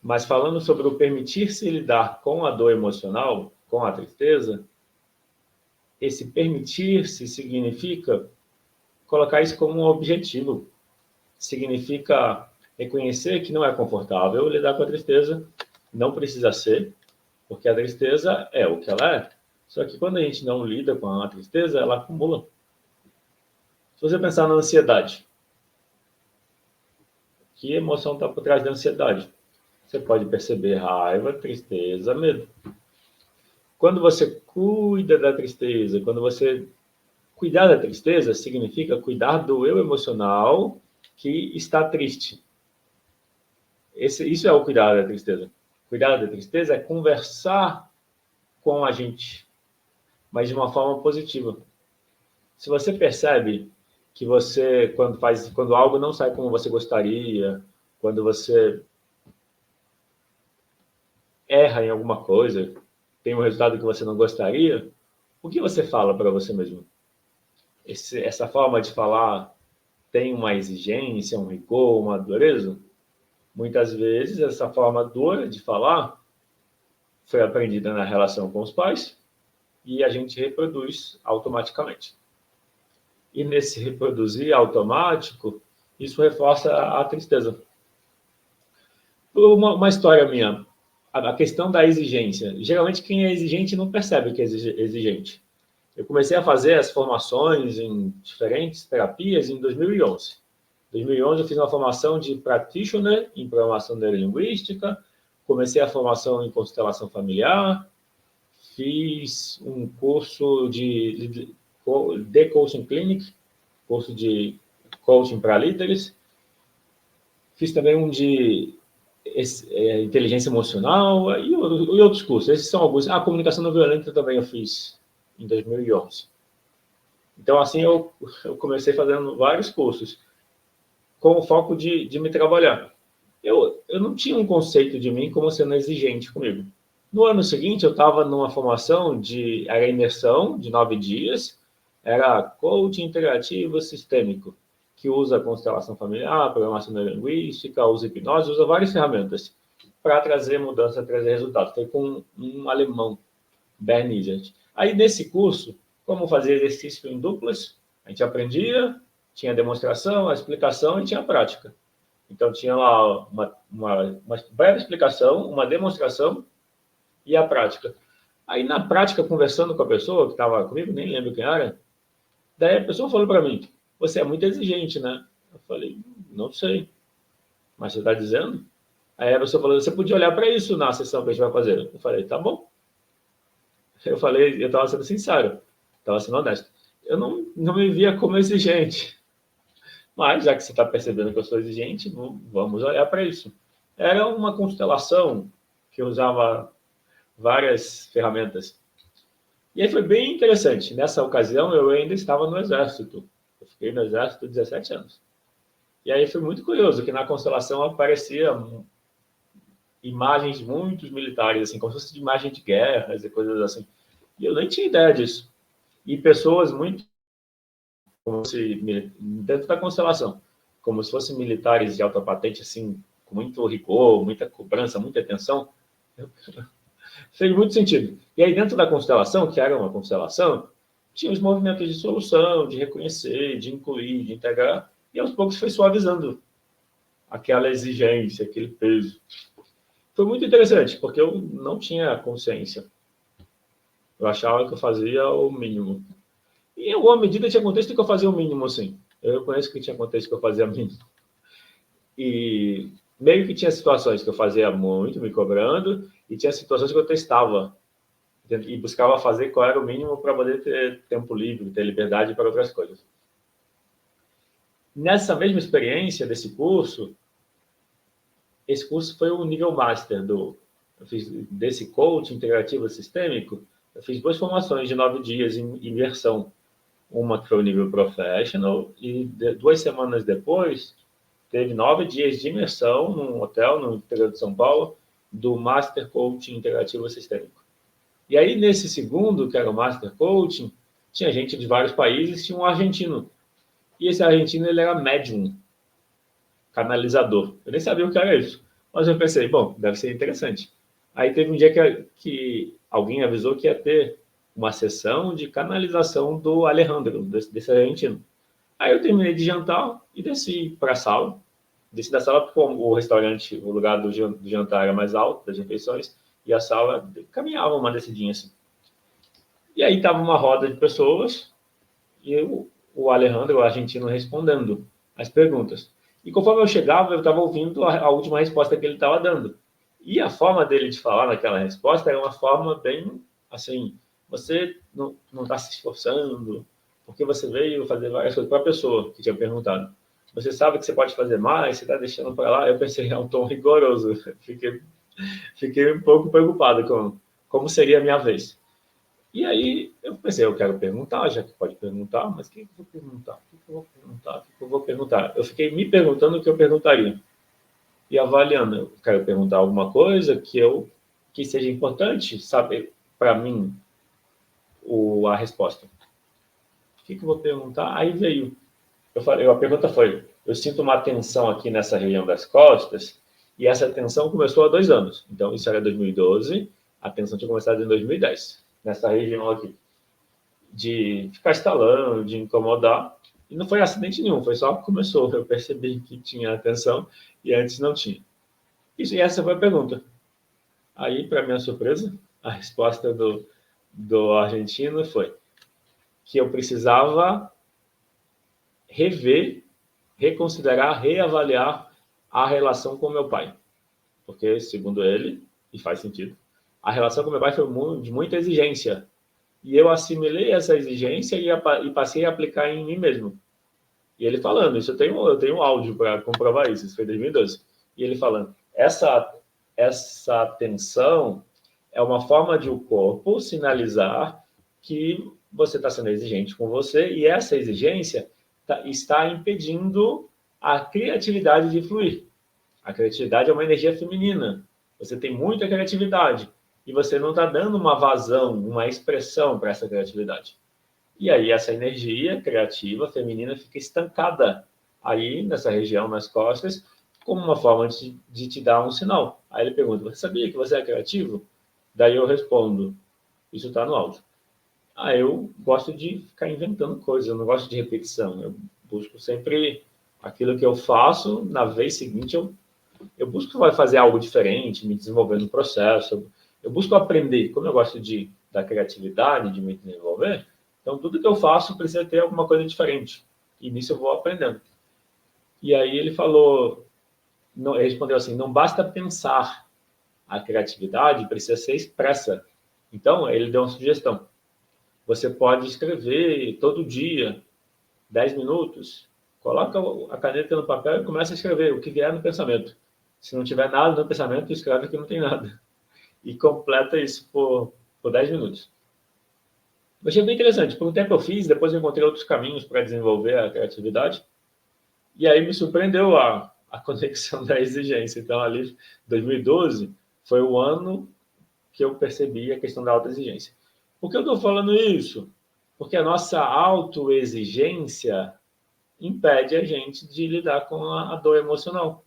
Mas falando sobre o permitir-se lidar com a dor emocional, com a tristeza, esse permitir-se significa colocar isso como um objetivo. Significa reconhecer que não é confortável lidar com a tristeza, não precisa ser, porque a tristeza é o que ela é. Só que quando a gente não lida com a tristeza, ela acumula. Se você pensar na ansiedade, que emoção está por trás da ansiedade? Você pode perceber raiva, tristeza, medo. Quando você cuida da tristeza, quando você cuidar da tristeza, significa cuidar do eu emocional que está triste. Isso é o cuidar da tristeza. Cuidar da tristeza é conversar com a gente, mas de uma forma positiva. Se você percebe que você, quando algo não sai como você gostaria, quando você erra em alguma coisa, tem um resultado que você não gostaria, o que você fala para você mesmo? Essa forma de falar tem uma exigência, um rigor, uma dureza? Muitas vezes, essa forma dura de falar foi aprendida na relação com os pais e a gente reproduz automaticamente. E nesse reproduzir automático, isso reforça a tristeza. Uma história minha, a questão da exigência. Geralmente, quem é exigente não percebe que é exigente. Eu comecei a fazer as formações em diferentes terapias em 2011. Em 2011, eu fiz uma formação de practitioner em programação neurolinguística, comecei a formação em constelação familiar, fiz um curso de coaching clinic, curso de coaching para líderes, fiz também um de inteligência emocional e outros cursos. Esses são alguns. A comunicação não violenta também eu fiz em 2011. Então, assim, eu comecei fazendo vários cursos com o foco de me trabalhar. Eu não tinha um conceito de mim como sendo exigente comigo. No ano seguinte, eu estava numa formação era imersão de 9 dias, era coaching integrativo sistêmico, que usa constelação familiar, programação neurolinguística, usa hipnose, usa várias ferramentas para trazer mudança, trazer resultado. Foi com um alemão, Bernd Izzard. Aí, nesse curso, como fazer exercício em duplas, a gente aprendia, tinha a demonstração, a explicação e tinha a prática. Então, tinha lá uma breve explicação, uma demonstração e a prática. Aí, na prática, conversando com a pessoa que estava comigo, nem lembro quem era, daí a pessoa falou para mim, você é muito exigente, né? Eu falei, não sei. Mas você está dizendo? Aí a pessoa falou, você podia olhar para isso na sessão que a gente vai fazer. Eu falei, tá bom. Eu falei, eu estava sendo sincero, estava sendo honesto. Eu não me via como exigente. Mas, já que você está percebendo que eu sou exigente, vamos olhar para isso. Era uma constelação que usava várias ferramentas. E aí foi bem interessante. Nessa ocasião, eu ainda estava no Exército. Eu fiquei no Exército 17 anos. E aí foi muito curioso que na constelação aparecia imagens muito militares, assim, como se fosse de imagem de guerras e coisas assim. E eu nem tinha ideia disso. E pessoas muito como se dentro da constelação, como se fossem militares de alta patente, assim, com muito rigor, muita cobrança, muita atenção. Fez muito sentido. E aí, dentro da constelação, que era uma constelação, tinha os movimentos de solução, de reconhecer, de incluir, de integrar, e aos poucos foi suavizando aquela exigência, aquele peso. Foi muito interessante, porque eu não tinha consciência. Eu achava que eu fazia o mínimo. E em alguma medida tinha contexto que eu fazia o mínimo, assim. Eu reconheço que tinha contexto que eu fazia o mínimo. E meio que tinha situações que eu fazia muito, me cobrando, e tinha situações que eu testava e buscava fazer qual era o mínimo para poder ter tempo livre, ter liberdade para outras coisas. Nessa mesma experiência desse curso, esse curso foi o nível master eu fiz desse coaching integrativo sistêmico. Eu fiz 2 formações de 9 dias em imersão. Uma que foi o nível professional e 2 semanas depois teve 9 dias de imersão num hotel no interior de São Paulo do Master Coaching Integrativo Sistêmico. E aí, nesse segundo, que era o Master Coaching, tinha gente de vários países, tinha um argentino. E esse argentino, ele era médium, canalizador. Eu nem sabia o que era isso. Mas eu pensei, bom, deve ser interessante. Aí teve um dia que alguém avisou que ia ter uma sessão de canalização do Alejandro, desse argentino. Aí eu terminei de jantar e desci para a sala. Desci da sala porque o restaurante, o lugar do jantar era mais alto, das refeições, e a sala caminhava uma descidinha assim. E aí estava uma roda de pessoas e o Alejandro, o argentino, respondendo as perguntas. E conforme eu chegava, eu estava ouvindo a última resposta que ele estava dando. E a forma dele de falar naquela resposta era uma forma bem assim: você não está se esforçando, porque você veio fazer várias coisas para a pessoa que tinha perguntado. Você sabe que você pode fazer mais, você está deixando para lá. Eu pensei, é um tom rigoroso. Fiquei um pouco preocupado com como seria a minha vez. E aí eu pensei, eu quero perguntar, já que pode perguntar, mas o que eu vou perguntar? O que eu vou perguntar? O que eu vou perguntar? Eu fiquei me perguntando o que eu perguntaria. E avaliando, eu quero perguntar alguma coisa que seja importante saber para mim a resposta. O que eu vou perguntar? Aí veio. A pergunta foi: eu sinto uma tensão aqui nessa região das costas, e essa tensão começou há 2 anos. Então, isso era 2012, a tensão tinha começado em 2010, nessa região aqui. De ficar estalando, de incomodar. E não foi acidente nenhum, foi só que começou. Eu percebi que tinha atenção e antes não tinha. E essa foi a pergunta. Aí, para minha surpresa, a resposta do argentino foi que eu precisava rever, reconsiderar, reavaliar a relação com meu pai. Porque, segundo ele, e faz sentido, a relação com meu pai foi de muita exigência. E eu assimilei essa exigência e passei a aplicar em mim mesmo. E ele falando, isso eu tenho áudio para comprovar isso foi em 2012. E ele falando, essa tensão é uma forma de o corpo sinalizar que você está sendo exigente com você e essa exigência está impedindo a criatividade de fluir. A criatividade é uma energia feminina. Você tem muita criatividade e você não está dando uma vazão, uma expressão para essa criatividade. E aí essa energia criativa feminina fica estancada aí nessa região, nas costas, como uma forma de te dar um sinal. Aí ele pergunta, você sabia que você é criativo? Daí eu respondo, isso está no áudio. Eu gosto de ficar inventando coisas, eu não gosto de repetição. Eu busco sempre aquilo que eu faço, na vez seguinte eu busco fazer algo diferente, me desenvolver no processo. Eu busco aprender. Como eu gosto da criatividade, de me desenvolver, então tudo que eu faço precisa ter alguma coisa diferente. E nisso eu vou aprendendo. E aí ele falou, ele respondeu assim, não basta pensar. A criatividade precisa ser expressa. Então, ele deu uma sugestão. Você pode escrever todo dia, 10 minutos, coloca a caneta no papel e começa a escrever o que vier no pensamento. Se não tiver nada no pensamento, escreve que não tem nada. E completa isso por 10 minutos. Eu achei bem interessante. Por um tempo eu fiz, depois eu encontrei outros caminhos para desenvolver a criatividade. E aí me surpreendeu a conexão da exigência. Então, ali, 2012, foi o ano que eu percebi a questão da autoexigência. Por que eu estou falando isso? Porque a nossa autoexigência impede a gente de lidar com a dor emocional.